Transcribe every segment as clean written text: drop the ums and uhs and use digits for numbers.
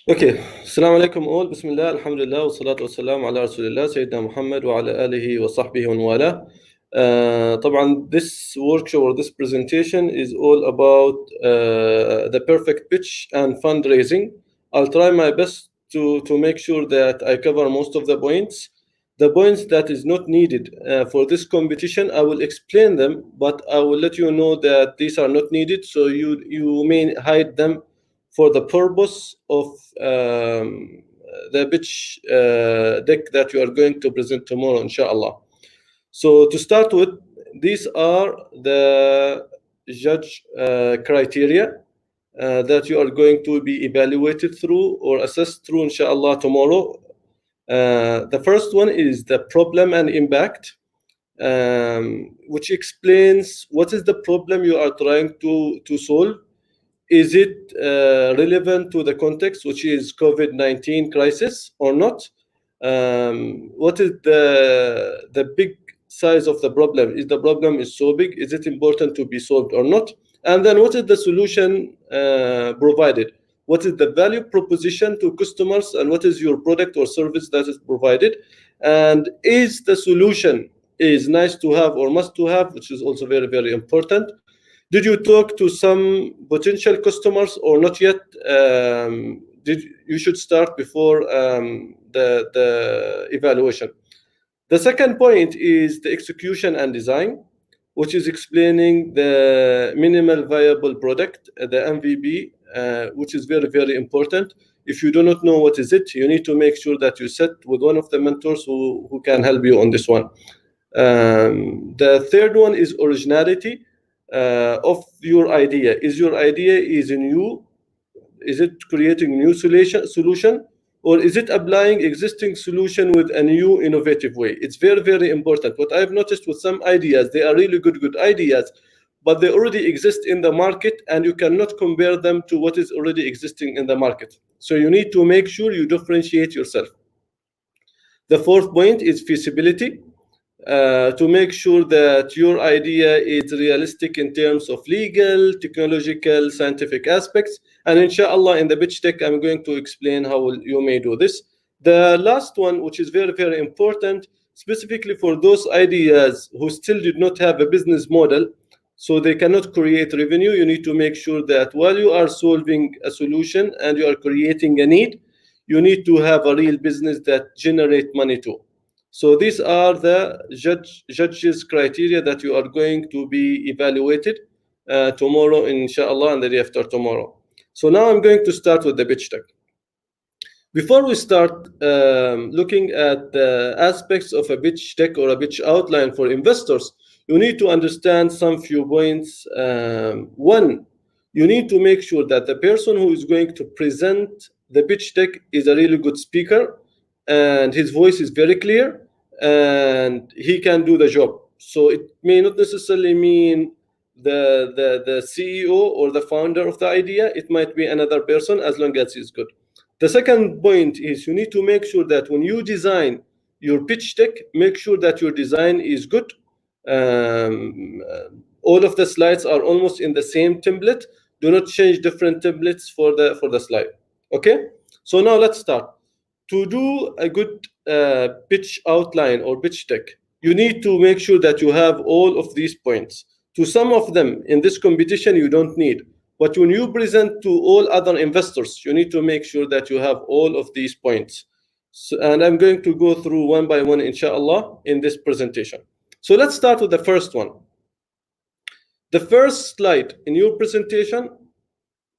Okay, Assalamu alaikum all, Bismillah, Alhamdulillah, wa salatu wa salam ala Rasulillah, Sayyidina Muhammad wa ala alihi wa sahbihi wa wala. طبعا this workshop or this presentation is all about the perfect pitch and fundraising. I'll try my best to make sure that I cover most of the points. The points that is not needed for this competition, I will explain them, but I will let you know that these are not needed, so you may hide them for the purpose of the pitch deck that you are going to present tomorrow, inshallah. So to start with, these are the judge criteria that you are going to be evaluated through or assessed through, inshallah, tomorrow. The first one is the problem and impact, which explains what is the problem you are trying to solve. Is it relevant to the context, which is COVID-19 crisis or not? What is the big size of the problem? Is the problem is so big? Is it important to be solved or not? And then what is the solution provided? What is the value proposition to customers, and what is your product or service that is provided? And is the solution is nice to have or must to have, which is also very, very important. Did you talk to some potential customers or not yet? You should start before the evaluation. The second point is the execution and design, which is explaining the minimal viable product, the MVP, which is very, very important. If you do not know what is it, you need to make sure that you sit with one of the mentors who can help you on this one. The third one is originality of your idea. Is your idea is new? Is it creating new solution, or is it applying existing solution with a new innovative way? It's very, very important. What I've noticed with some ideas, they are really good ideas, but they already exist in the market, and you cannot compare them to what is already existing in the market. So you need to make sure you differentiate yourself. The fourth point is feasibility. To make sure that your idea is realistic in terms of legal, technological, scientific aspects. And inshallah, in the pitch deck, I'm going to explain how you may do this. The last one, which is very, very important, specifically for those ideas who still did not have a business model, so they cannot create revenue, you need to make sure that while you are solving a solution and you are creating a need, you need to have a real business that generate money too. So these are the judges' criteria that you are going to be evaluated tomorrow, inshallah, and the day after tomorrow. So now I'm going to start with the pitch deck. Before we start looking at the aspects of a pitch deck or a pitch outline for investors, you need to understand some few points. One, you need to make sure that the person who is going to present the pitch deck is a really good speaker, and his voice is very clear, and he can do the job. So it may not necessarily mean the CEO or the founder of the idea. It might be another person, as long as he's good. The second point is you need to make sure that when you design your pitch deck, make sure that your design is good. All of the slides are almost in the same template. Do not change different templates for the slide. Okay, so now let's start. To do a good pitch outline or pitch deck, you need to make sure that you have all of these points. To some of them in this competition you don't need, but when you present to all other investors, you need to make sure that you have all of these points. So, and I'm going to go through one by one, inshallah, in this presentation. So let's start with the first one. The first slide in your presentation,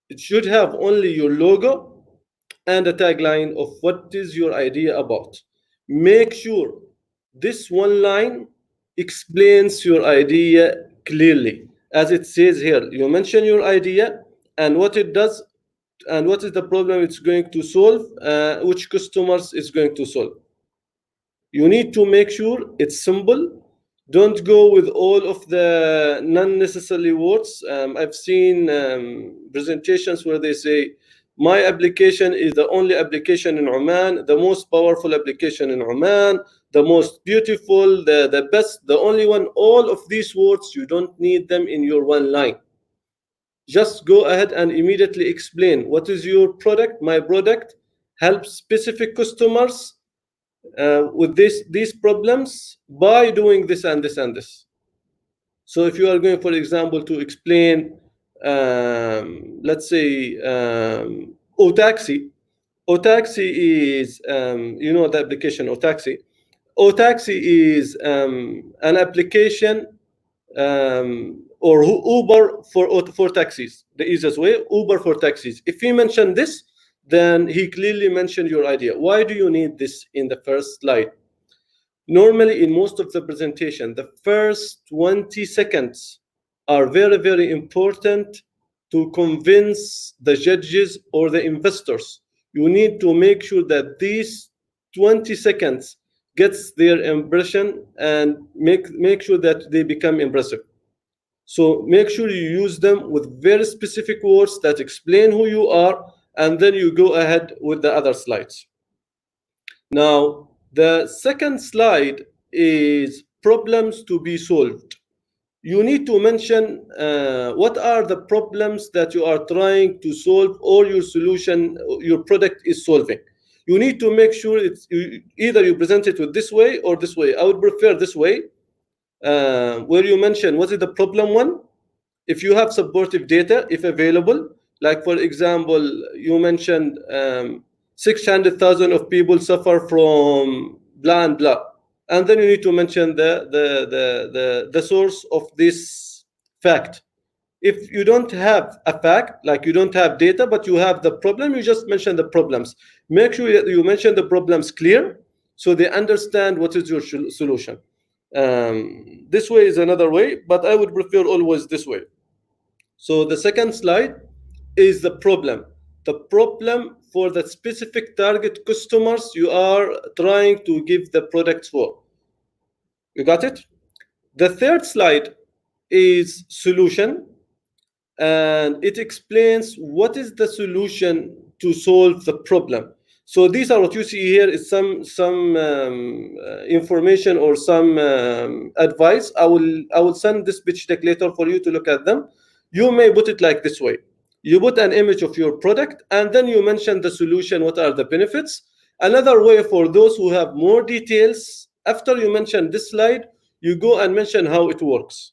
it should have only your logo and a tagline of what is your idea about. Make sure this one line explains your idea clearly. As it says here, you mention your idea and what it does and what is the problem it's going to solve, which customers it's going to solve. You need to make sure it's simple. Don't go with all of the non-necessary words. I've seen presentations where they say, my application is the only application in Oman, the most powerful application in Oman, the most beautiful, the best, the only one. All of these words, you don't need them in your one line. Just go ahead and immediately explain what is your product. My product helps specific customers with these problems by doing this and this and this. So if you are going, for example, to explain, let's say, Otaxi. Otaxi is, the application Otaxi. Otaxi is an application or Uber for taxis. The easiest way, Uber for taxis. If he mentioned this, then he clearly mentioned your idea. Why do you need this in the first slide? Normally, in most of the presentation, the first 20 seconds are very, very important to convince the judges or the investors. You need to make sure that these 20 seconds gets their impression and make sure that they become impressive. So make sure you use them with very specific words that explain who you are, and then you go ahead with the other slides. Now, the second slide is problems to be solved. You need to mention what are the problems that you are trying to solve or your solution, your product is solving. You need to make sure either you present it with this way or this way. I would prefer this way, where you mention what is the problem one. If you have supportive data, if available, like for example, you mentioned 600,000 of people suffer from blah and blah, and then you need to mention the source of this fact. If you don't have a fact, like you don't have data, but you have the problem, you just mention the problems. Make sure that you mention the problems clear so they understand what is your solution. This way is another way, but I would prefer always this way. So the second slide is the problem. The problem for the specific target customers you are trying to give the products for. You got it? The third slide is solution, and it explains what is the solution to solve the problem. So these are what you see here is some information or some advice. I will send this pitch deck later for you to look at them. You may put it like this way. You put an image of your product, and then you mention the solution, what are the benefits. Another way for those who have more details, after you mention this slide, you go and mention how it works.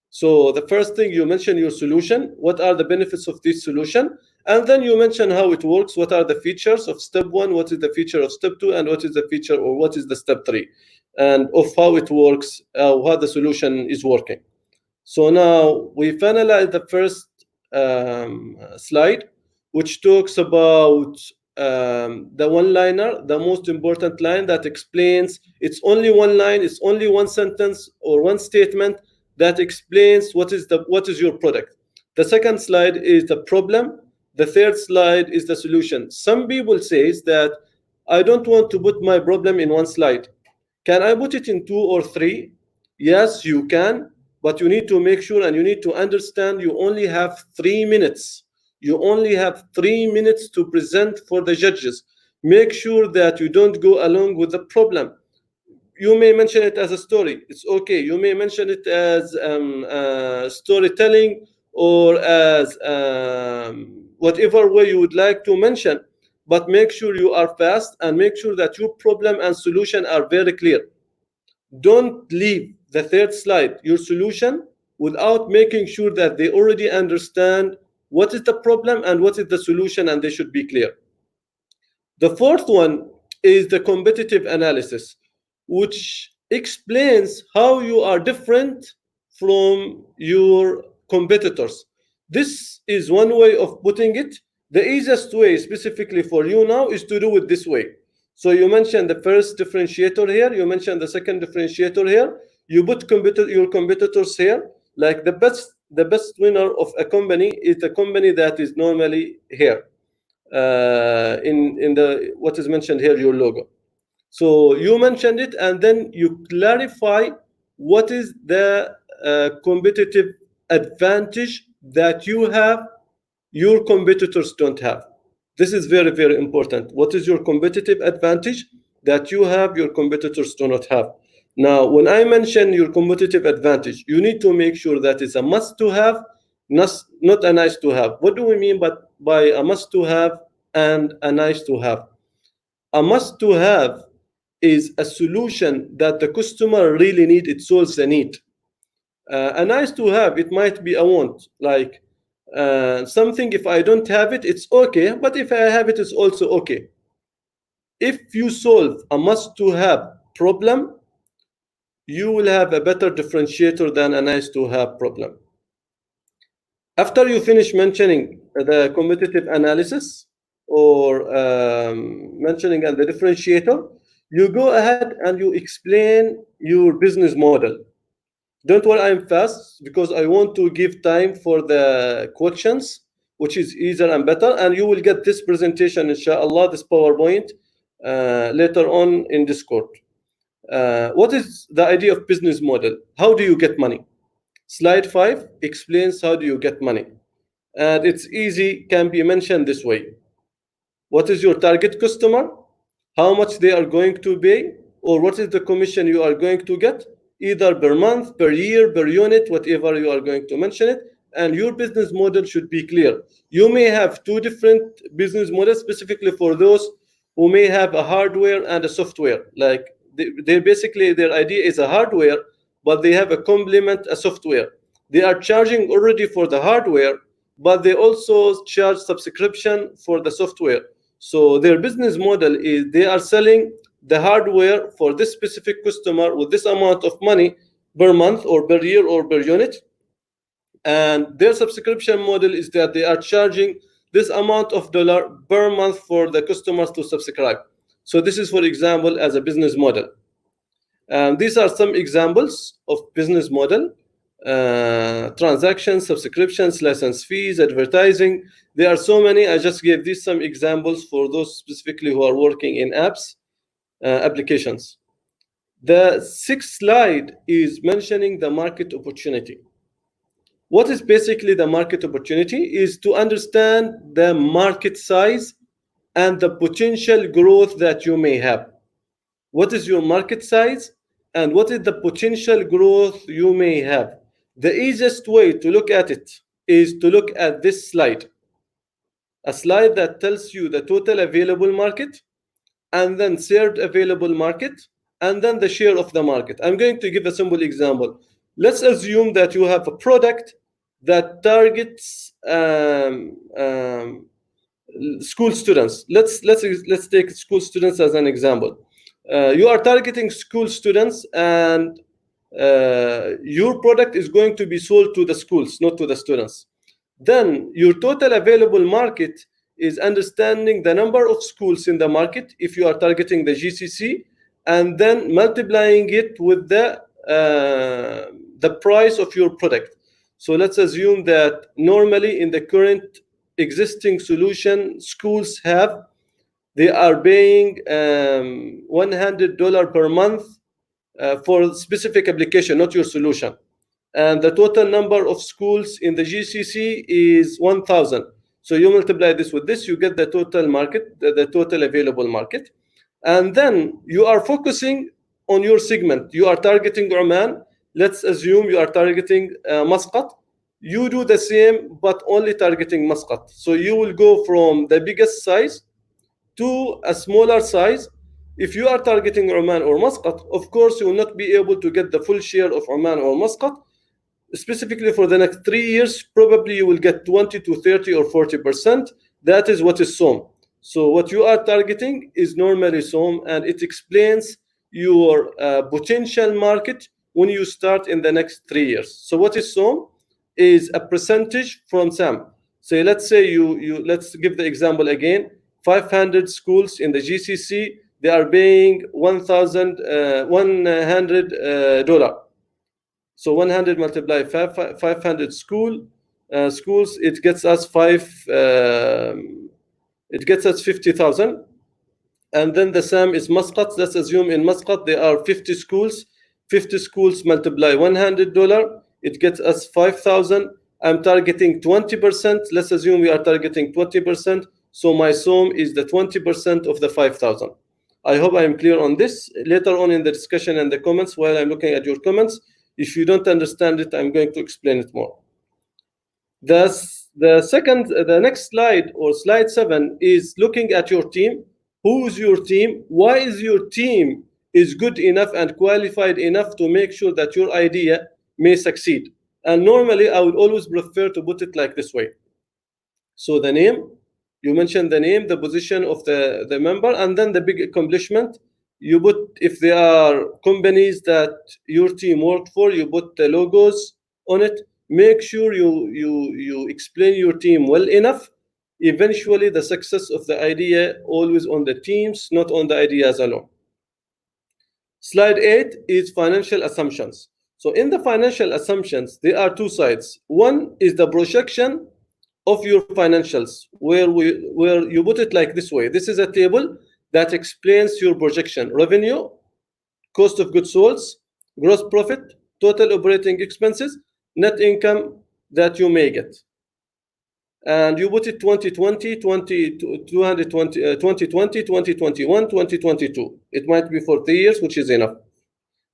So the first thing, you mention your solution, what are the benefits of this solution, and then you mention how it works, what are the features of step 1, what is the feature of step 2, and what is the feature or what is the step 3, and of how it works, how the solution is working. So now we finalize the first slide, which talks about the one-liner, the most important line that explains. It's only one line, it's only one sentence or one statement that explains what is your product. The second slide is the problem. The third slide is the solution. Some people say that I don't want to put my problem in one slide. Can I put it in 2 or 3? Yes, you can, but you need to make sure and you need to understand you only have 3 minutes. You only have 3 minutes to present for the judges. Make sure that you don't go along with the problem. You may mention it as a story. It's okay. You may mention it as storytelling or as whatever way you would like to mention. But make sure you are fast and make sure that your problem and solution are very clear. Don't leave the third slide, your solution, without making sure that they already understand what is the problem and what is the solution, and they should be clear. The fourth one is the competitive analysis, which explains how you are different from your competitors. This is one way of putting it. The easiest way specifically for you now is to do it this way. So you mentioned the first differentiator here, you mentioned the second differentiator here, you put your competitors here. Like the best winner of a company is the company that is normally here in the what is mentioned here, your logo. So you mentioned it, and then you clarify what is the competitive advantage that you have, your competitors don't have. This is very, very important. What is your competitive advantage that you have, your competitors do not have? Now, when I mention your competitive advantage, you need to make sure that it's a must to have not a nice to have. What do we mean by a must to have and a nice to have? A must to have is a solution that the customer really need. It solves the need. A nice to have, it might be a want, like something, if I don't have it, it's okay, but if I have it, it's also okay. If you solve a must to have problem, you will have a better differentiator than a nice to have problem. After you finish mentioning the competitive analysis or mentioning the differentiator, you go ahead and you explain your business model. Don't worry, I'm fast because I want to give time for the questions, which is easier and better. And you will get this presentation, inshallah, this PowerPoint later on in Discord. What is the idea of business model? How do you get money? Slide 5 explains how do you get money. And it's easy, can be mentioned this way. What is your target customer? How much they are going to pay? Or what is the commission you are going to get? Either per month, per year, per unit, whatever you are going to mention it. And your business model should be clear. You may have two different business models specifically for those who may have a hardware and a software. Like they basically, their idea is a hardware, but they have a complement, a software. They are charging already for the hardware, but they also charge subscription for the software. So their business model is they are selling the hardware for this specific customer with this amount of money per month or per year or per unit. And their subscription model is that they are charging this amount of dollar per month for the customers to subscribe. So this is, for example, as a business model. These are some examples of business model. Transactions, subscriptions, license fees, advertising. There are so many. I just gave these some examples for those specifically who are working in apps, applications. The sixth slide is mentioning the market opportunity. What is basically the market opportunity is to understand the market size and the potential growth that you may have. What is your market size and what is the potential growth you may have? The easiest way to look at it is to look at this slide. A slide that tells you the total available market and then served available market and then the share of the market. I'm going to give a simple example. Let's assume that you have a product that targets school students. Let's take school students as an example. You are targeting school students, and your product is going to be sold to the schools, not to the students. Then your total available market is understanding the number of schools in the market if you are targeting the GCC, and then multiplying it with the price of your product. So let's assume that normally in the current existing solution schools have, they are paying $100 per month for specific application, not your solution. And the total number of schools in the GCC is 1,000. So you multiply this with this, you get the total market, the total available market. And then you are focusing on your segment. You are targeting Oman. Let's assume you are targeting Muscat. You do the same, but only targeting Muscat. So you will go from the biggest size to a smaller size. If you are targeting Oman or Muscat, of course, you will not be able to get the full share of Oman or Muscat. Specifically for the next 3 years, probably you will get 20 to 30 or 40%. That is what is SOM. So what you are targeting is normally SOM, and it explains your potential market when you start in the next 3 years. So what is SOM? Is a percentage from SAM. So let's say let's give the example again. 500 schools in the GCC, they are paying $100. So 100 multiplied 500 schools, it gets us 50,000. And then the SAM is Muscat. Let's assume in Muscat there are 50 schools. 50 schools multiply $100, it gets us 5,000. I'm targeting 20%. Let's assume we are targeting 20%. So my SOM is the 20% of the 5,000. I hope I am clear on this. Later on in the discussion and the comments, while I'm looking at your comments, if you don't understand it, I'm going to explain it more. The next slide, or slide 7, is looking at your team. Who is your team? Why is your team is good enough and qualified enough to make sure that your idea may succeed? And normally, I would always prefer to put it like this way. So the name, you mentioned the name, the position of the member, and then the big accomplishment. You put, if there are companies that your team worked for, you put the logos on it. Make sure you explain your team well enough. Eventually, the success of the idea always on the teams, not on the ideas alone. Slide 8 is financial assumptions. So in the financial assumptions, there are two sides. One is the projection of your financials, where you put it like this way. This is a table that explains your projection: revenue, cost of goods sold, gross profit, total operating expenses, net income that you may get. And you put it 2020, 2021, 2022. It might be for 3 years, which is enough.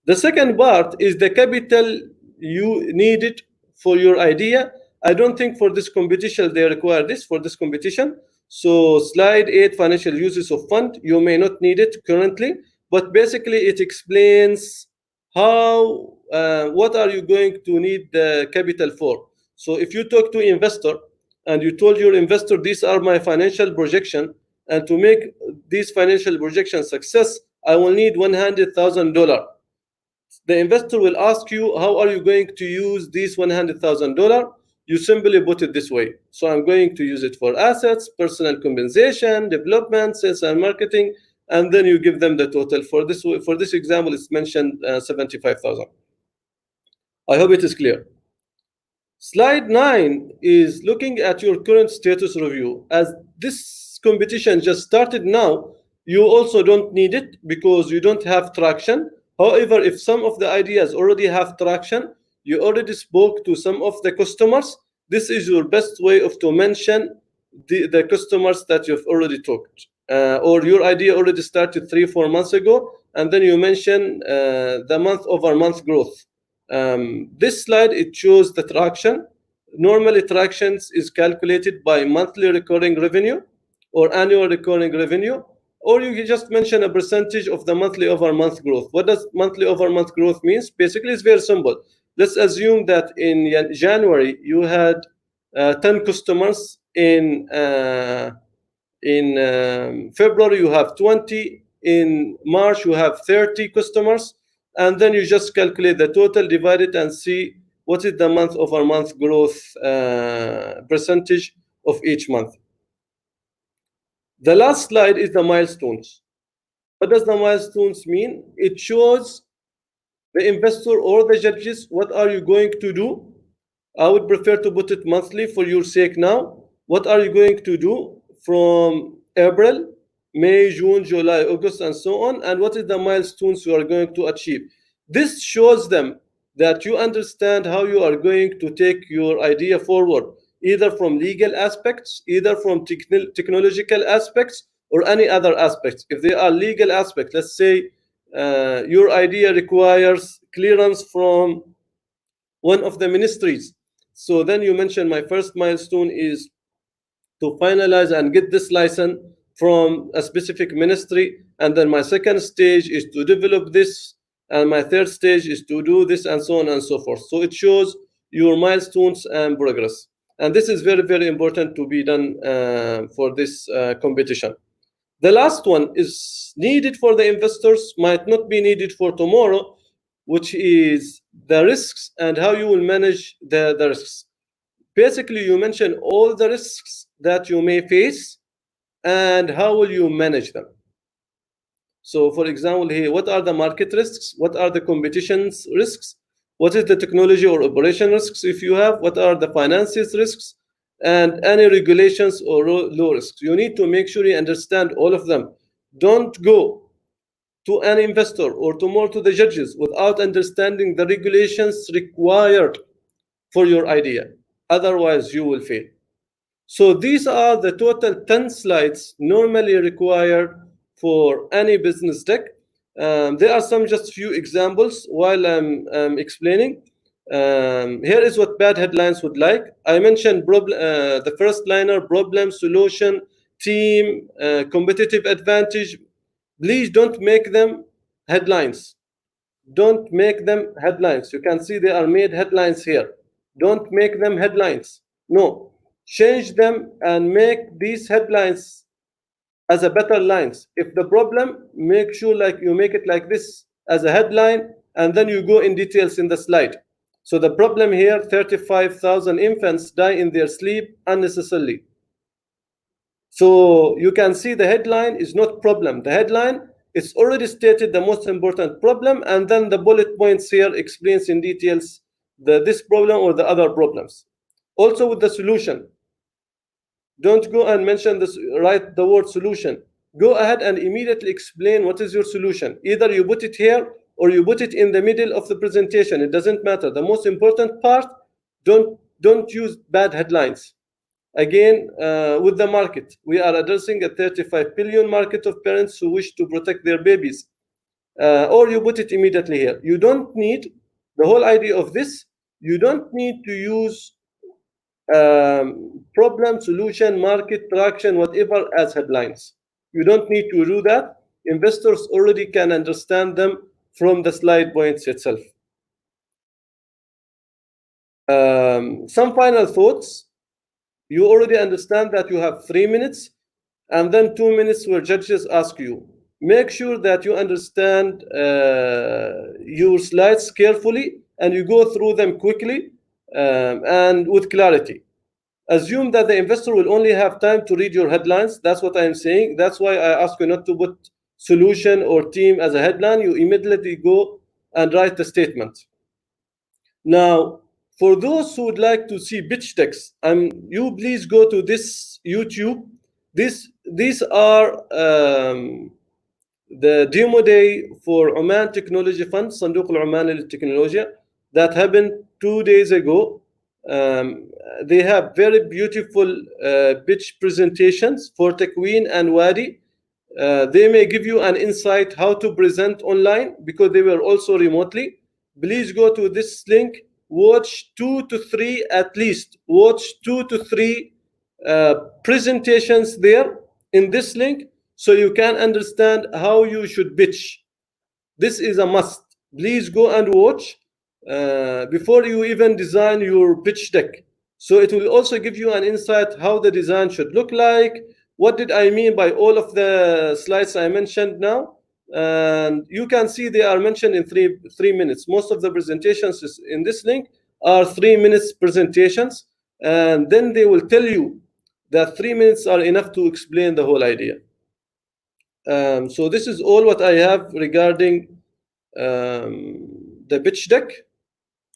The second part is the capital you needed for your idea. I don't think for this competition they require this for this competition. So slide 8, financial uses of fund. You may not need it currently, but basically it explains how, what are you going to need the capital for. So if you talk to investor and you told your investor, these are my financial projection, and to make these financial projections success, I will need $100,000. The investor will ask you, how are you going to use these $100,000? You simply put it this way. So I'm going to use it for assets, personal compensation, development, sales and marketing, and then you give them the total. For this example, it's mentioned 75,000. I hope it is clear. Slide 9 is looking at your current status review. As this competition just started now, you also don't need it because you don't have traction. However, if some of the ideas already have traction, you already spoke to some of the customers, this is your best way of to mention the customers that you've already talked. Or your idea already started 3-4 months ago, and then you mention the month-over-month growth. This slide, it shows the traction. Normally, tractions is calculated by monthly recurring revenue or annual recurring revenue, or you just mention a percentage of the monthly over month growth. What does monthly over month growth means? Basically, it's very simple. Let's assume that in January you had 10 customers. In February you have 20. In March you have 30 customers, and then you just calculate the total, divide it, and see what is the month over month growth percentage of each month. The last slide is the milestones. What does the milestones mean? It shows the investor or the judges, what are you going to do? I would prefer to put it monthly for your sake now. What are you going to do from April, May, June, July, August, and so on? And what is the milestones you are going to achieve? This shows them that you understand how you are going to take your idea forward, either from legal aspects, either from technological aspects, or any other aspects. If there are legal aspects, let's say your idea requires clearance from one of the ministries. So then you mention, my first milestone is to finalize and get this license from a specific ministry. And then my second stage is to develop this. And my third stage is to do this, and so on and so forth. So it shows your milestones and progress. And this is very, very important to be done for this competition. The last one is needed for the investors, might not be needed for tomorrow, which is the risks and how you will manage the risks. Basically, you mention all the risks that you may face and how will you manage them. So for example here, what are the market risks? What are the competition's risks? What is the technology or operation risks if you have? What are the finances risks? And any regulations or law risks. You need to make sure you understand all of them. Don't go to an investor or to the judges without understanding the regulations required for your idea. Otherwise, you will fail. So these are the total 10 slides normally required for any business deck. There are some just few examples while I'm explaining. Here is what bad headlines would like. I mentioned the first liner: problem, solution, team, competitive advantage. Please don't make them headlines. Don't make them headlines. You can see they are made headlines here. Don't make them headlines. No, change them and make these headlines as a better lines. If the problem, make sure like you make it like this as a headline, and then you go in details in the slide. So the problem here: 35,000 infants die in their sleep unnecessarily. So you can see the headline is not problem. The headline is already stated the most important problem, and then the bullet points here explains in details this problem or the other problems. Also with the solution, don't go and mention this, write the word solution. Go ahead and immediately explain what is your solution. Either you put it here or you put it in the middle of the presentation. It doesn't matter. The most important part, don't use bad headlines. Again, with the market, we are addressing a 35 billion market of parents who wish to protect their babies. Or you put it immediately here. You don't need, the whole idea of this, you don't need to use problem, solution, market, traction, whatever as headlines. You don't need to do that. Investors already can understand them from the slide points itself. Some final thoughts. You already understand that you have 3 minutes and then 2 minutes where judges ask you. Make sure that you understand your slides carefully and you go through them quickly and with clarity. Assume that the investor will only have time to read your headlines. That's what I'm saying. That's why I ask you not to put solution or team as a headline. You immediately go and write the statement. Now, for those who would like to see pitch decks, you please go to this YouTube. These are the demo day for Oman Technology Fund, Sanduq al-Oman al-Technologia, that happened 2 days ago. They have very beautiful pitch presentations for Takween and Wadi. They may give you an insight how to present online because they were also remotely. Please go to this link. Watch 2 to 3 at least. Watch 2 to 3 presentations there in this link so you can understand how you should pitch. This is a must. Please go and watch before you even design your pitch deck. So it will also give you an insight how the design should look like. What did I mean by all of the slides I mentioned now? And you can see they are mentioned in three minutes. Most of the presentations in this link are 3 minutes presentations, and then they will tell you that 3 minutes are enough to explain the whole idea. So this is all what I have regarding the pitch deck.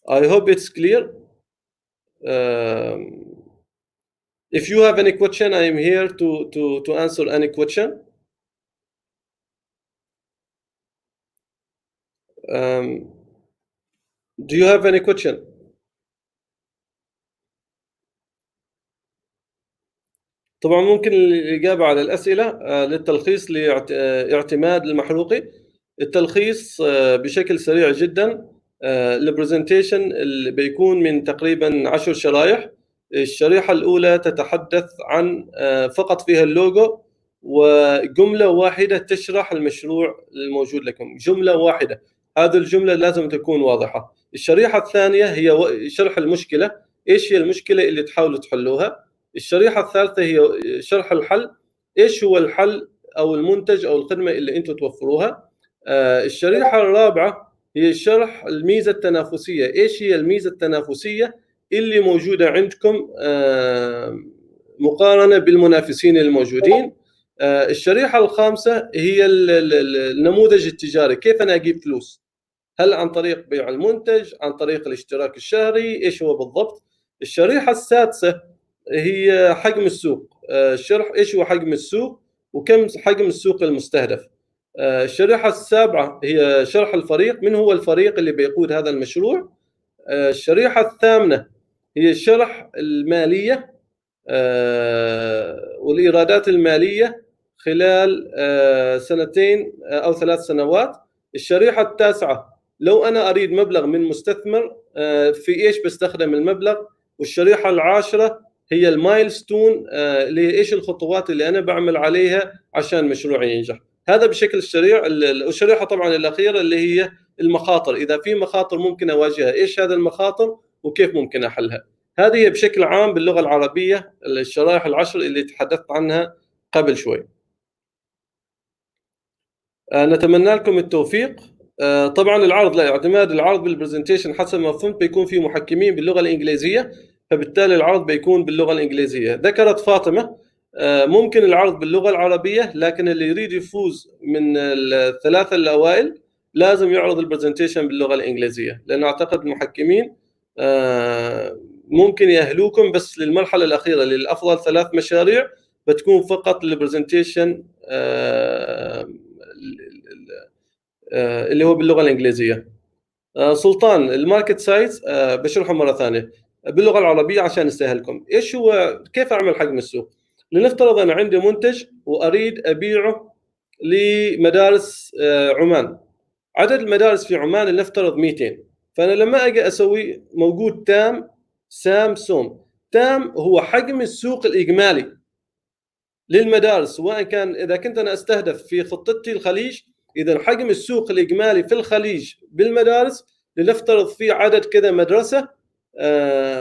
I hope it's clear. If you have any question, I am here to answer any question. Do you have any question? طبعا ممكن الإجابة على الأسئلة للتلخيص لاعتماد المحروقي. التلخيص بشكل سريع جدا. البرزنتيشن اللي بيكون من تقريبا 10 شرائح. الشريحة الأولى تتحدث عن فقط فيها اللوجو وجملة واحدة تشرح المشروع الموجود لكم. جملة واحدة، هذه الجملة لازم تكون واضحة. الشريحة الثانية هي شرح المشكلة، إيش هي المشكلة اللي تحاولوا تحلوها. الشريحة الثالثة هي شرح الحل، إيش هو الحل أو المنتج أو الخدمة اللي أنتم توفروها. الشريحة الرابعة هي شرح الميزة التنافسية، إيش هي الميزة التنافسية اللي موجودة عندكم مقارنة بالمنافسين الموجودين. الشريحة الخامسة هي النموذج التجاري، كيف أنا أجيب فلوس، هل عن طريق بيع المنتج، عن طريق الاشتراك الشهري، إيش هو بالضبط. الشريحة السادسة هي حجم السوق، شرح إيش هو حجم السوق وكم حجم السوق المستهدف. الشريحة السابعة هي شرح الفريق، من هو الفريق اللي بيقود هذا المشروع. الشريحة الثامنة هي شرح المالية والإيرادات المالية خلال 2 أو 3 سنوات. الشريحة التاسعة لو انا اريد مبلغ من مستثمر، في ايش بستخدم المبلغ. والشريحه العاشره هي المايلستون، اللي هي ايش الخطوات اللي انا بعمل عليها عشان مشروعي ينجح. هذا بشكل سريع. الشريحه طبعا الاخيره اللي هي المخاطر، اذا في مخاطر ممكن اواجهها، ايش هذا المخاطر وكيف ممكن احلها. هذه بشكل عام باللغه العربيه الشرائح العشر اللي تحدثت عنها قبل شوي. نتمنى لكم التوفيق. طبعا العرض، لا، اعتماد العرض بالبرزنتيشن حسب ما فهمت بيكون في محكمين باللغه الانجليزيه، فبالتالي العرض بيكون باللغه الانجليزيه. ذكرت فاطمه ممكن العرض باللغه العربيه، لكن اللي يريد يفوز من الثلاثه الاوائل لازم يعرض البرزنتيشن باللغه الانجليزيه، لان اعتقد المحكمين ممكن يأهلوكم بس للمرحله الاخيره للافضل 3 مشاريع بتكون فقط البرزنتيشن اللي هو باللغه الانجليزيه. سلطان، الماركت سايز بشرحه مره ثانيه باللغه العربيه عشان يسهلكم. ايش هو، كيف اعمل حجم السوق؟ لنفترض انا عندي منتج واريد ابيعه لمدارس عمان. عدد المدارس في عمان لنفترض 200. فانا لما اجي اسوي موجود تام سام سوم. تام هو حجم السوق الاجمالي للمدارس، سواء كان اذا كنت انا استهدف في خطتي الخليج، اذا حجم السوق الاجمالي في الخليج بالمدارس لنفترض في عدد كذا مدرسه،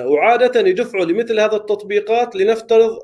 وعاده يدفعوا لمثل هذا التطبيقات لنفترض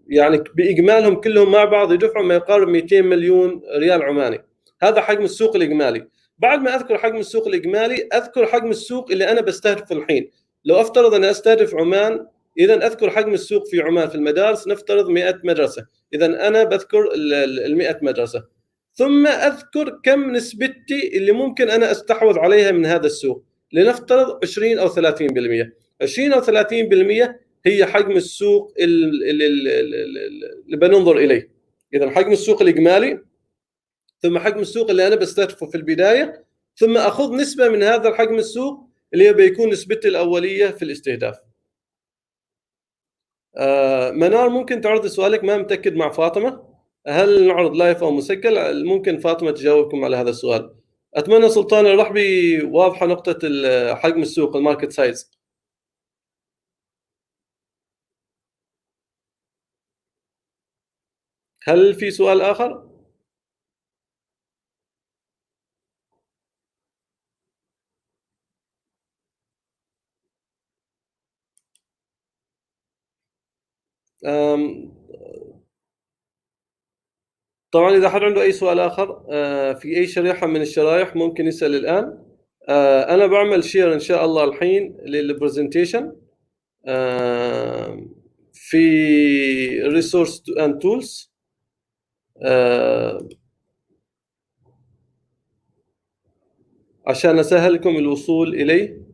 يعني باجمالهم كلهم مع بعض يدفعوا ما يقارب 200 مليون ريال عماني. هذا حجم السوق الاجمالي. بعد ما اذكر حجم السوق الاجمالي اذكر حجم السوق اللي انا بستهدفه الحين. لو افترض ان استهدف عمان، اذا اذكر حجم السوق في عمان في المدارس نفترض 100 مدرسه، اذا انا بذكر ال 100 مدرسه، ثم اذكر كم نسبتي اللي ممكن انا استحوذ عليها من هذا السوق، لنفترض 20 او 30%. 20 او 30% هي حجم السوق اللي بننظر اليه. اذا حجم السوق الاجمالي، ثم حجم السوق اللي انا بستهدفه في البدايه، ثم اخذ نسبه من هذا الحجم السوق اللي هي بيكون نسبتي الاوليه في الاستهداف. منار، ممكن تعرضي سؤالك؟ ما متأكد مع فاطمة هل نعرض لايف أو مسجل. ممكن فاطمة تجاوبكم على هذا السؤال. أتمنى سلطان الرحبي واضحة نقطة حجم السوق الماركت سايز. هل في سؤال آخر؟ طبعا إذا حد عنده أي سؤال آخر في أي شريحة من الشرائح ممكن يسأل الآن. أنا بعمل شير إن شاء الله الحين للبرزنتيشن في Resource and Tools. عشان أسهل لكم الوصول إليه.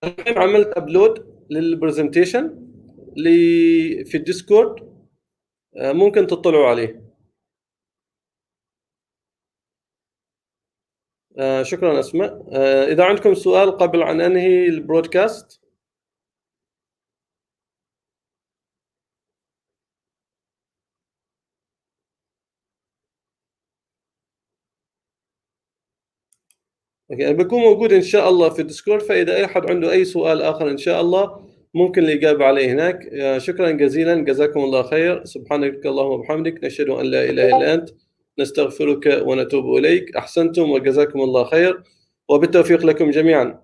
الحين عملت ابلود للبرزنتيشن في الديسكورد، ممكن تطلعوا عليه. شكرا اسماء. اذا عندكم سؤال قبل ان انهي البرودكاست. بكون موجود ان شاء الله في الديسكورد، فاذا اي حد عنده اي سؤال اخر ان شاء الله ممكن الاجابه عليه هناك. شكرا جزيلا، جزاكم الله خير. سبحانك اللهم وبحمدك، نشهد ان لا اله الا انت، نستغفرك ونتوب اليك. احسنتم وجزاكم الله خير، وبالتوفيق لكم جميعا.